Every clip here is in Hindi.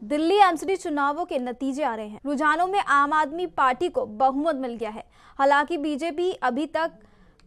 दिल्ली एमसीडी चुनावों के नतीजे आ रहे हैं। रुझानों में आम आदमी पार्टी को बहुमत मिल गया है। हालांकि बीजेपी अभी तक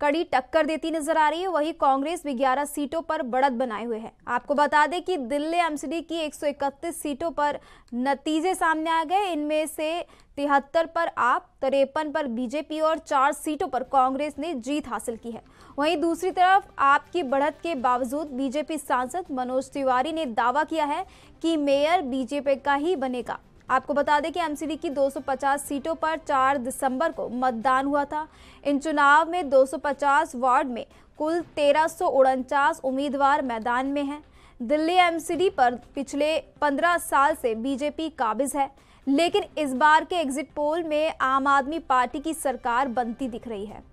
कड़ी टक्कर देती नजर आ रही है, वहीं कांग्रेस भी 11 सीटों पर बढ़त बनाए हुए है। आपको बता दें कि दिल्ली एमसीडी की 131 सीटों पर नतीजे सामने आ गए। इनमें से 73 पर आप, 53 पर बीजेपी और 4 सीटों पर कांग्रेस ने जीत हासिल की है। वहीं दूसरी तरफ आपकी बढ़त के बावजूद बीजेपी सांसद मनोज तिवारी ने दावा किया है कि मेयर बीजेपी का ही बनेगा। आपको बता दें कि एमसीडी की 250 सीटों पर 4 दिसंबर को मतदान हुआ था। इन चुनाव में 250 वार्ड में कुल 1349 उम्मीदवार मैदान में हैं। दिल्ली एमसीडी पर पिछले 15 साल से बीजेपी काबिज है, लेकिन इस बार के एग्जिट पोल में आम आदमी पार्टी की सरकार बनती दिख रही है।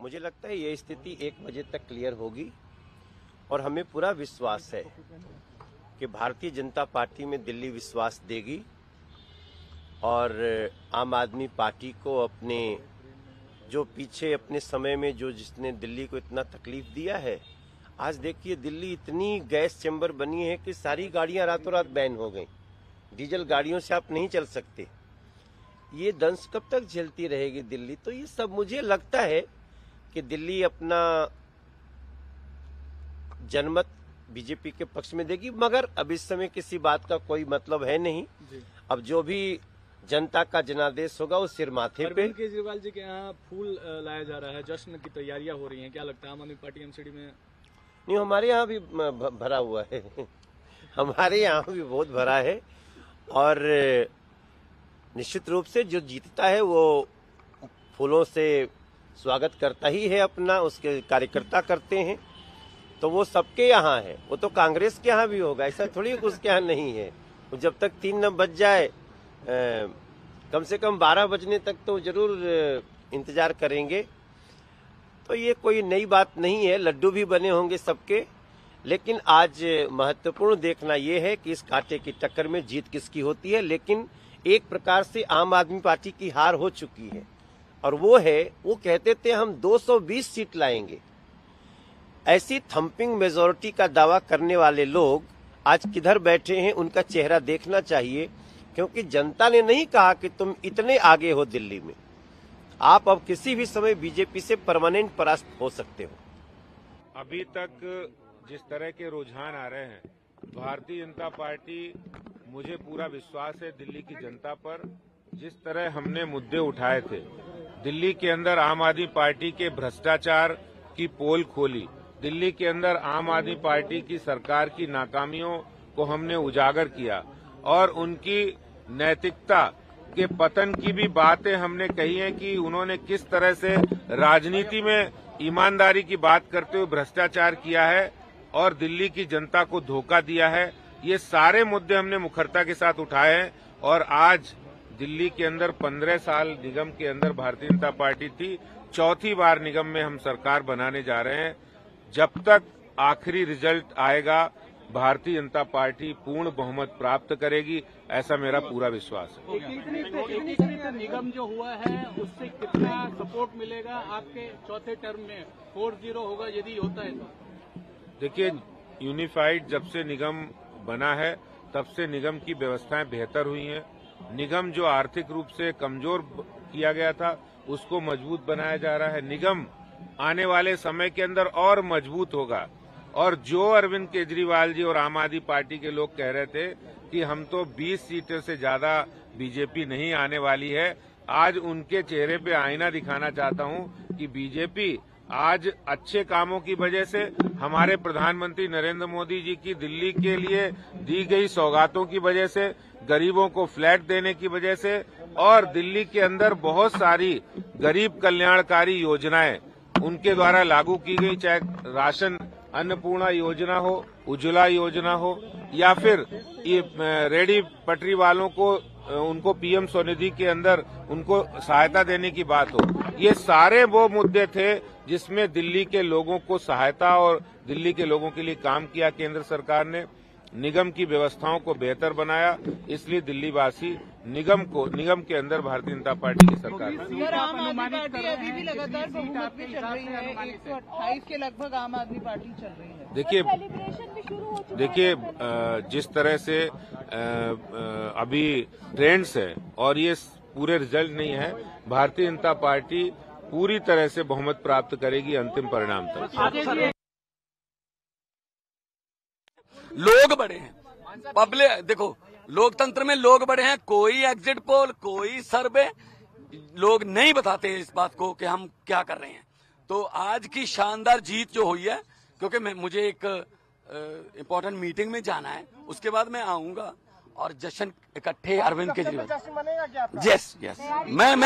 मुझे लगता है ये स्थिति 1 बजे तक क्लियर होगी और हमें पूरा विश्वास है कि भारतीय जनता पार्टी में दिल्ली विश्वास देगी और आम आदमी पार्टी को अपने जो पीछे अपने समय में जो जिसने दिल्ली को इतना तकलीफ दिया है, आज देखिए दिल्ली इतनी गैस चैम्बर बनी है कि सारी गाड़ियां रातों रात बैन हो गई। डीजल गाड़ियों से आप नहीं चल सकते। ये दंश कब तक झेलती रहेगी दिल्ली? तो ये सब मुझे लगता है कि दिल्ली अपना जनमत बीजेपी के पक्ष में देगी, मगर अब इस समय किसी बात का कोई मतलब है नहीं। अब जो भी जनता का जनादेश होगा वो सिर माथे पे। अरविंद केजरीवाल जी के यहाँ फूल लाया जा रहा है, जश्न की तैयारियां हो रही हैं, क्या लगता है आम आदमी पार्टी एमसीडी में? नहीं, हमारे यहाँ भी भरा हुआ है हमारे यहाँ भी बहुत भरा है और निश्चित रूप से जो जीतता है वो फूलों से स्वागत करता ही है अपना, उसके कार्यकर्ता करते हैं। तो वो सबके यहाँ है, वो तो कांग्रेस के यहाँ भी होगा, ऐसा थोड़ी उसके यहाँ नहीं है। जब तक 3 न बज जाए, कम से कम 12 बजने तक तो जरूर इंतजार करेंगे। तो ये कोई नई बात नहीं है, लड्डू भी बने होंगे सबके। लेकिन आज महत्वपूर्ण देखना ये है कि इस कांटे की टक्कर में जीत किसकी होती है। लेकिन एक प्रकार से आम आदमी पार्टी की हार हो चुकी है और वो कहते थे हम 220 सीट लाएंगे। ऐसी थंपिंग मेजॉरिटी का दावा करने वाले लोग आज किधर बैठे हैं, उनका चेहरा देखना चाहिए, क्योंकि जनता ने नहीं कहा कि तुम इतने आगे हो दिल्ली में। आप अब किसी भी समय बीजेपी से परमानेंट परास्त हो सकते हो। अभी तक जिस तरह के रुझान आ रहे हैं, भारतीय जनता पार्टी, मुझे पूरा विश्वास है दिल्ली की जनता पर। जिस तरह हमने मुद्दे उठाए थे, दिल्ली के अंदर आम आदमी पार्टी के भ्रष्टाचार की पोल खोली, दिल्ली के अंदर आम आदमी पार्टी की सरकार की नाकामियों को हमने उजागर किया और उनकी नैतिकता के पतन की भी बातें हमने कही है कि उन्होंने किस तरह से राजनीति में ईमानदारी की बात करते हुए भ्रष्टाचार किया है और दिल्ली की जनता को धोखा दिया है। ये सारे मुद्दे हमने मुखरता के साथ उठाए हैं और आज दिल्ली के अंदर 15 साल निगम के अंदर भारतीय जनता पार्टी थी, 4थी बार निगम में हम सरकार बनाने जा रहे हैं। जब तक आखिरी रिजल्ट आएगा, भारतीय जनता पार्टी पूर्ण बहुमत प्राप्त करेगी, ऐसा मेरा पूरा विश्वास है। निगम जो हुआ है उससे कितना सपोर्ट मिलेगा आपके चौथे टर्म में? 4-0 होगा यदि होता है तो? देखिए, यूनिफाइड जब से निगम बना है तब से निगम की व्यवस्थाएं बेहतर हुई हैं। निगम जो आर्थिक रूप से कमजोर किया गया था उसको मजबूत बनाया जा रहा है। निगम आने वाले समय के अंदर और मजबूत होगा। और जो अरविंद केजरीवाल जी और आम आदमी पार्टी के लोग कह रहे थे कि हम तो 20 सीटों से ज्यादा बीजेपी नहीं आने वाली है, आज उनके चेहरे पे आईना दिखाना चाहता हूं कि बीजेपी आज अच्छे कामों की वजह से, हमारे प्रधानमंत्री नरेंद्र मोदी जी की दिल्ली के लिए दी गई सौगातों की वजह से, गरीबों को फ्लैट देने की वजह से और दिल्ली के अंदर बहुत सारी गरीब कल्याणकारी योजनाएं उनके द्वारा लागू की गई, चाहे राशन अन्नपूर्णा योजना हो, उज्ज्वला योजना हो या फिर ये रेडी पटरी वालों को उनको पीएम स्वनिधि के अंदर उनको सहायता देने की बात हो। ये सारे वो मुद्दे थे जिसमें दिल्ली के लोगों को सहायता और दिल्ली के लोगों के लिए काम किया केंद्र सरकार ने। निगम की व्यवस्थाओं को बेहतर बनाया। इसलिए दिल्ली वासी निगम के अंदर भारतीय जनता पार्टी की सरकार है। आम आदमी पार्टी अभी भी लगातार बहुमत में चल रही है, 128 के लगभग आम आदमी पार्टी चल रही है। देखिए जिस तरह से अभी ट्रेंड्स है और ये पूरे रिजल्ट नहीं है, भारतीय जनता पार्टी पूरी तरह से बहुमत प्राप्त करेगी अंतिम परिणाम तक। लोग बड़े हैं, पब्लिक देखो, लोकतंत्र में लोग बड़े हैं। कोई एग्जिट पोल, कोई सर्वे, लोग नहीं बताते इस बात को कि हम क्या कर रहे हैं। तो आज की शानदार जीत जो हुई है, क्योंकि मुझे एक इम्पोर्टेंट मीटिंग में जाना है, उसके बाद मैं आऊंगा और जश्न इकट्ठे अरविंद केजरीवाल। यस यस, मैं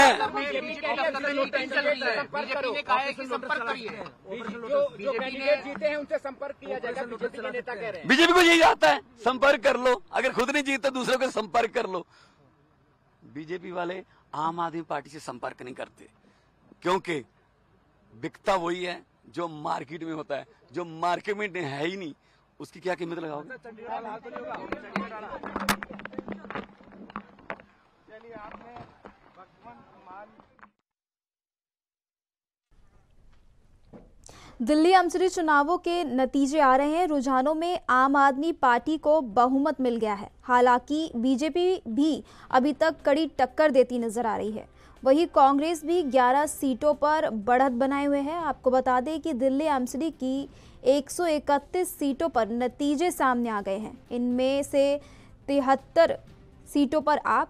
बीजेपी को यही आता है, संपर्क कर लो। अगर खुद नहीं जीतते दूसरों को संपर्क कर लो। बीजेपी वाले आम आदमी पार्टी से संपर्क नहीं करते, क्योंकि बिकता वही है जो मार्केट में होता है। जो मार्केट में है ही नहीं, उसकी क्या कीमत लगाओगे? दिल्ली एमसीडी चुनावों के नतीजे आ रहे हैं। रुझानों में आम आदमी पार्टी को बहुमत मिल गया है। हालांकि बीजेपी भी अभी तक कड़ी टक्कर देती नजर आ रही है। वहीं कांग्रेस भी 11 सीटों पर बढ़त बनाए हुए है। आपको बता दें कि दिल्ली एमसीडी की 131 सीटों पर नतीजे सामने आ गए हैं। इनमें से 73 सीटों पर आप,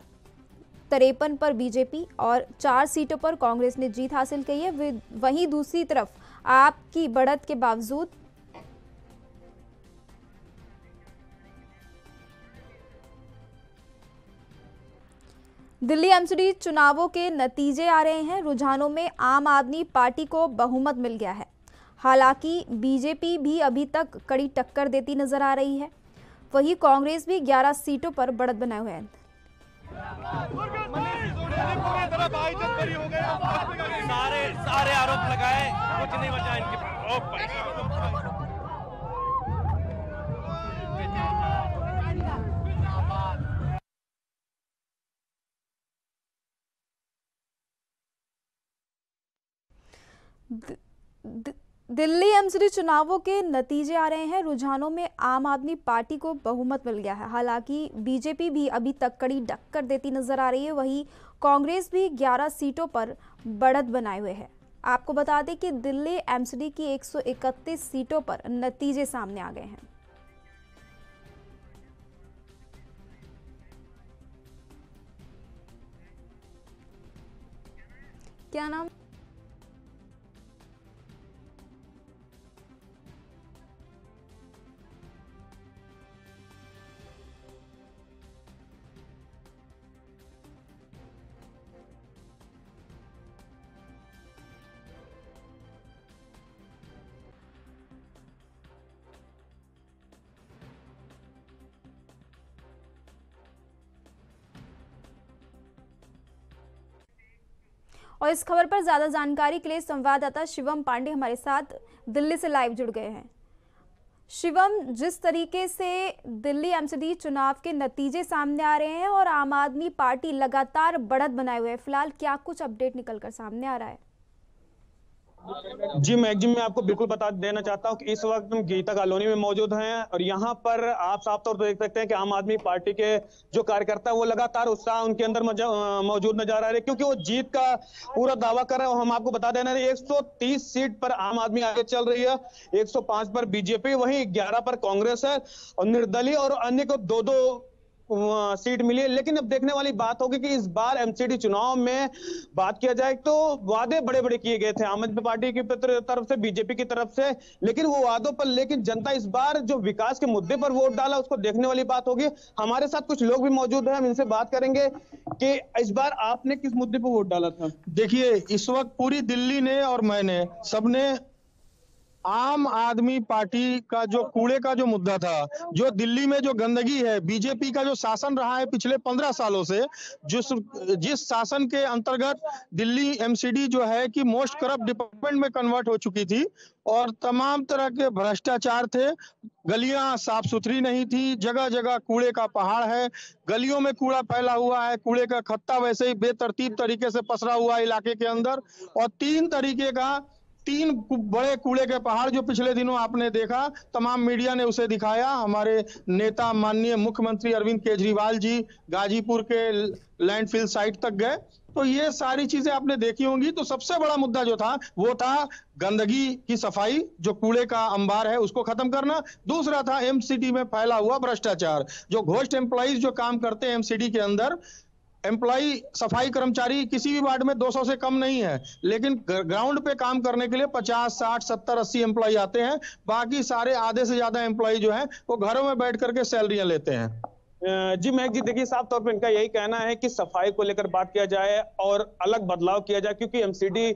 53 पर बीजेपी और 4 सीटों पर कांग्रेस ने जीत हासिल की है। वहीं दूसरी तरफ आपकी बढ़त के बावजूद दिल्ली एमसीडी चुनावों के नतीजे आ रहे हैं। रुझानों में आम आदमी पार्टी को बहुमत मिल गया है। हालांकि बीजेपी भी अभी तक कड़ी टक्कर देती नजर आ रही है। वहीं कांग्रेस भी 11 सीटों पर बढ़त बनाए हुए हैं। सारे आरोप लगाए, कुछ नहीं बचा इनके। दिल्ली एमसीडी चुनावों के नतीजे आ रहे हैं। रुझानों में आम आदमी पार्टी को बहुमत मिल गया है। हालांकि बीजेपी भी अभी तक कड़ी टक्कर देती नजर आ रही है। वहीं कांग्रेस भी 11 सीटों पर बढ़त बनाए हुए है। आपको बता दें कि दिल्ली एमसीडी की 131 सीटों पर नतीजे सामने आ गए हैं। क्या नाम? और इस खबर पर ज्यादा जानकारी के लिए संवाददाता शिवम पांडे हमारे साथ दिल्ली से लाइव जुड़ गए हैं। शिवम, जिस तरीके से दिल्ली एमसीडी चुनाव के नतीजे सामने आ रहे हैं और आम आदमी पार्टी लगातार बढ़त बनाए हुए है, फिलहाल क्या कुछ अपडेट निकलकर सामने आ रहा है? जी मैं आपको बिल्कुल बता देना चाहता हूं कि इस वक्त हम गीता कॉलोनी में मौजूद हैं और यहां पर आप साफ तौर पर देख सकते हैं कि आम आदमी पार्टी के जो कार्यकर्ता वो लगातार उत्साह उनके अंदर मौजूद नजर आ रहे हैं, क्योंकि वो जीत का पूरा दावा कर रहे हैं। हम आपको बता देना 130 सीट पर आम आदमी आगे चल रही है, 105 पर बीजेपी, वहीं 11 पर कांग्रेस है और निर्दलीय और अन्य को 2-2 सीट मिली है। लेकिन अब देखने वाली बात होगी कि इस बार एमसीडी चुनाव में बात किया जाए तो वादे बड़े बड़े किए गए थे आम आदमी पार्टी की तरफ से, बीजेपी की तरफ से, लेकिन वो वादों पर लेकिन जनता इस बार जो विकास के मुद्दे पर वोट डाला उसको देखने वाली बात होगी। हमारे साथ कुछ लोग भी मौजूद हैं, हम इनसे बात करेंगे कि इस बार आपने किस मुद्दे पर वोट डाला था। देखिए, इस वक्त पूरी दिल्ली ने और मैंने सबने आम आदमी पार्टी का जो कूड़े का जो मुद्दा था, जो दिल्ली में जो गंदगी है, बीजेपी का जो शासन रहा है पिछले 15 सालों से, जिस शासन के अंतर्गत दिल्ली एमसीडी जो है कि मोस्ट करप्ट डिपार्टमेंट में कन्वर्ट हो चुकी थी और तमाम तरह के भ्रष्टाचार थे, गलियां साफ सुथरी नहीं थी, जगह जगह कूड़े का पहाड़ है, गलियों में कूड़ा फैला हुआ है, कूड़े का खत्ता वैसे ही बेतरतीब तरीके से पसरा हुआ है इलाके के अंदर, और तीन बड़े कूड़े के पहाड़ जो पिछले दिनों आपने देखा, तमाम मीडिया ने उसे दिखाया। हमारे नेता माननीय मुख्यमंत्री अरविंद केजरीवाल जी गाजीपुर के लैंडफिल साइट तक गए, तो ये सारी चीजें आपने देखी होंगी। तो सबसे बड़ा मुद्दा जो था वो था गंदगी की सफाई, जो कूड़े का अंबार है उसको खत्म करना। दूसरा था एमसीडी में फैला हुआ भ्रष्टाचार, जो घोस्ट एम्प्लॉइज जो काम करते हैं एमसीडी के अंदर, एम्प्लॉई सफाई कर्मचारी किसी भी वार्ड में 200 से कम नहीं है, लेकिन ग्राउंड पे काम करने के लिए 50, 60, 70, 80 एम्प्लॉई आते हैं, बाकी सारे आधे से ज्यादा एम्प्लॉई जो हैं वो घरों में बैठ करके सैलरियां लेते हैं। जी महक जी, देखिए साफ तौर पे इनका यही कहना है कि सफाई को लेकर बात किया जाए और अलग बदलाव किया जाए, क्योंकि एमसीडी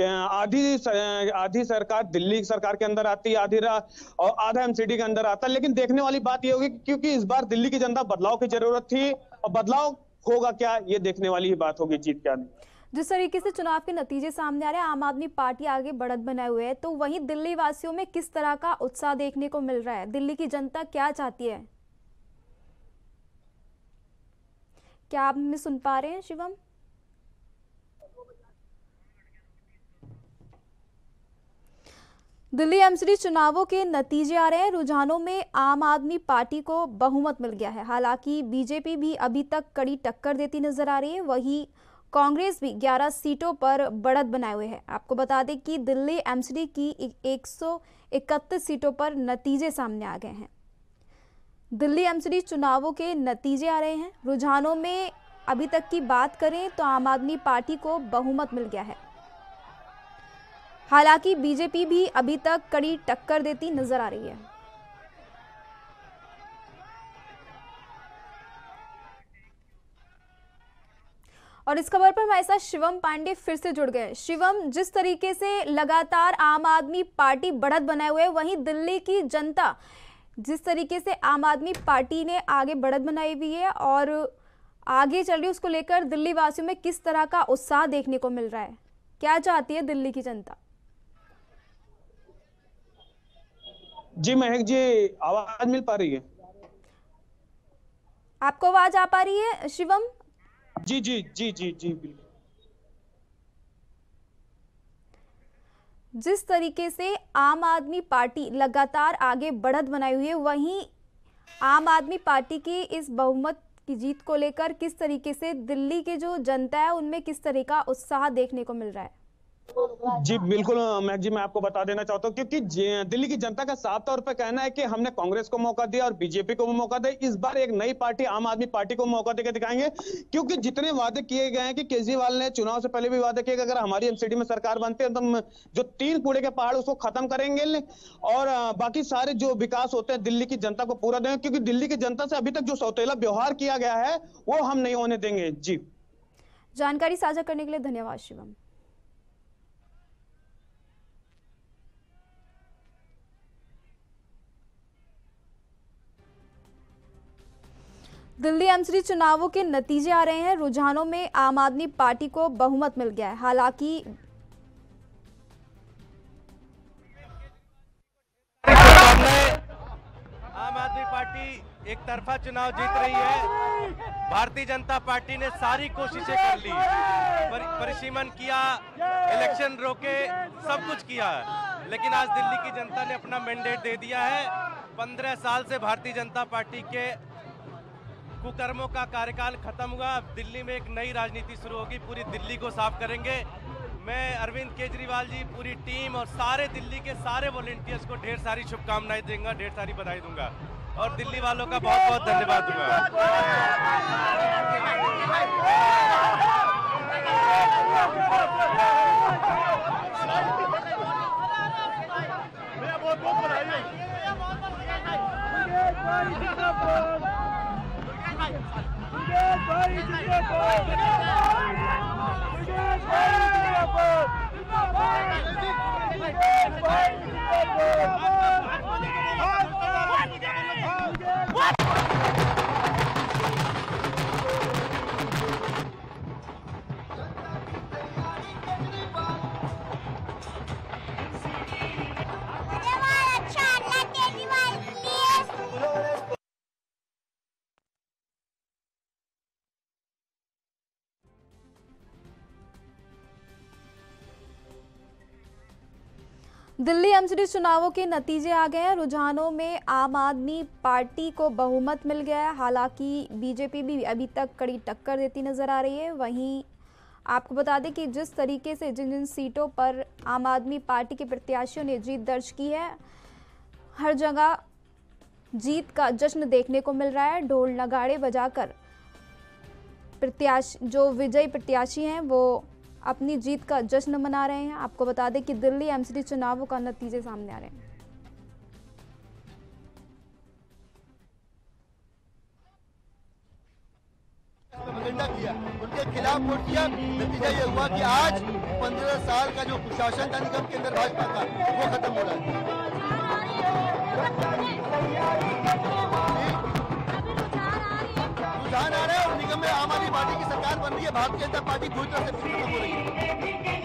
आधी सरकार दिल्ली सरकार के अंदर आती है, और आधा एमसीडी के अंदर आता है। लेकिन देखने वाली बात यह होगी क्योंकि इस बार दिल्ली की जनता बदलाव की जरूरत थी, और बदलाव होगा क्या ये देखने वाली ही बात होगी, जीत क्या नहीं। जिस तरीके से चुनाव के नतीजे सामने आ रहे हैं, आम आदमी पार्टी आगे बढ़त बनाए हुए है, तो वहीं दिल्ली वासियों में किस तरह का उत्साह देखने को मिल रहा है? दिल्ली की जनता क्या चाहती है? क्या आप हमें सुन पा रहे हैं शिवम? दिल्ली एमसीडी चुनावों के नतीजे आ रहे हैं। रुझानों में आम आदमी पार्टी को बहुमत मिल गया है। हालांकि बीजेपी भी अभी तक कड़ी टक्कर देती नजर आ रही है, वहीं कांग्रेस भी 11 सीटों पर बढ़त बनाए हुए है। आपको बता दें कि दिल्ली एमसीडी की 131 सीटों पर नतीजे सामने आ गए हैं। दिल्ली एमसीडी चुनावों के नतीजे आ रहे हैं। रुझानों में अभी तक की बात करें तो आम आदमी पार्टी को बहुमत मिल गया है। हालांकि बीजेपी भी अभी तक कड़ी टक्कर देती नजर आ रही है। और इस खबर पर हमारे साथ शिवम पांडे फिर से जुड़ गए। शिवम, जिस तरीके से लगातार आम आदमी पार्टी बढ़त बनाए हुए है, वहीं दिल्ली की जनता जिस तरीके से आम आदमी पार्टी ने आगे बढ़त बनाई हुई है और आगे चल रही है, उसको लेकर दिल्ली वासियों में किस तरह का उत्साह देखने को मिल रहा है? क्या चाहती है दिल्ली की जनता? जी महक जी, आवाज मिल पा रही है? आपको आवाज आ पा रही है शिवम? जी जी जी जी जी बिल्कुल। जिस तरीके से आम आदमी पार्टी लगातार आगे बढ़त बनाई हुई है, वहीं आम आदमी पार्टी की इस बहुमत की जीत को लेकर किस तरीके से दिल्ली के जो जनता है उनमें किस तरह का उत्साह देखने को मिल रहा है? जी बिल्कुल महक जी, मैं आपको बता देना चाहता हूँ क्योंकि दिल्ली की जनता का साफ तौर पर कहना है कि हमने कांग्रेस को मौका दिया और बीजेपी को भी मौका दिया। इस बार एक नई पार्टी आम आदमी पार्टी को मौका देकर दिखाएंगे, क्योंकि जितने वादे किए गए हैं कि केजरीवाल ने चुनाव से पहले भी वादे किए कि अगर हमारी एमसीडी में सरकार बनती है तो हम जो 3 कूड़े के पहाड़ उसको खत्म करेंगे और बाकी सारे जो विकास होते हैं दिल्ली की जनता को पूरा देंगे, क्योंकि दिल्ली की जनता से अभी तक जो सौतेला व्यवहार किया गया है वो हम नहीं होने देंगे। जी, जानकारी साझा करने के लिए धन्यवाद शिवम। दिल्ली एमसीडी चुनावों के नतीजे आ रहे हैं। रुझानों में आम आदमी पार्टी को बहुमत मिल गया है। हालांकि आम आदमी पार्टी एक तरफा चुनाव जीत रही है। भारतीय जनता पार्टी ने सारी कोशिशें कर ली, परिसीमन किया, इलेक्शन रोके, सब कुछ किया, लेकिन आज दिल्ली की जनता ने अपना मैंडेट दे दिया है। 15 साल से भारतीय जनता पार्टी के कुकर्मों का कार्यकाल खत्म हुआ। अब दिल्ली में एक नई राजनीति शुरू होगी, पूरी दिल्ली को साफ करेंगे। मैं अरविंद केजरीवाल जी, पूरी टीम और सारे दिल्ली के सारे वॉलंटियर्स को ढेर सारी शुभकामनाएं दूंगा, ढेर सारी बधाई दूंगा और दिल्ली वालों का बहुत बहुत धन्यवाद दूंगा। दिल्ली एमसीडी चुनावों के नतीजे आ गए हैं। रुझानों में आम आदमी पार्टी को बहुमत मिल गया है। हालांकि बीजेपी भी अभी तक कड़ी टक्कर देती नजर आ रही है। वहीं आपको बता दें कि जिस तरीके से जिन जिन सीटों पर आम आदमी पार्टी के प्रत्याशियों ने जीत दर्ज की है, हर जगह जीत का जश्न देखने को मिल रहा है। ढोल नगाड़े बजाकर जो विजयी प्रत्याशी हैं वो अपनी जीत का जश्न मना रहे हैं। आपको बता दें कि दिल्ली एमसीडी चुनावों का नतीजे सामने आ रहे हैं। किया उनके खिलाफ वोट किया। नतीजा ये हुआ कि आज 15 साल का जो कुशासन था निगम के अंदर भाजपा का, वो खत्म हो रहा है। रुझान आ रहा है और निगम में आम आदमी पार्टी की सरकार बन रही है। भारतीय जनता पार्टी पूरी तरह से खत्म हो रही है।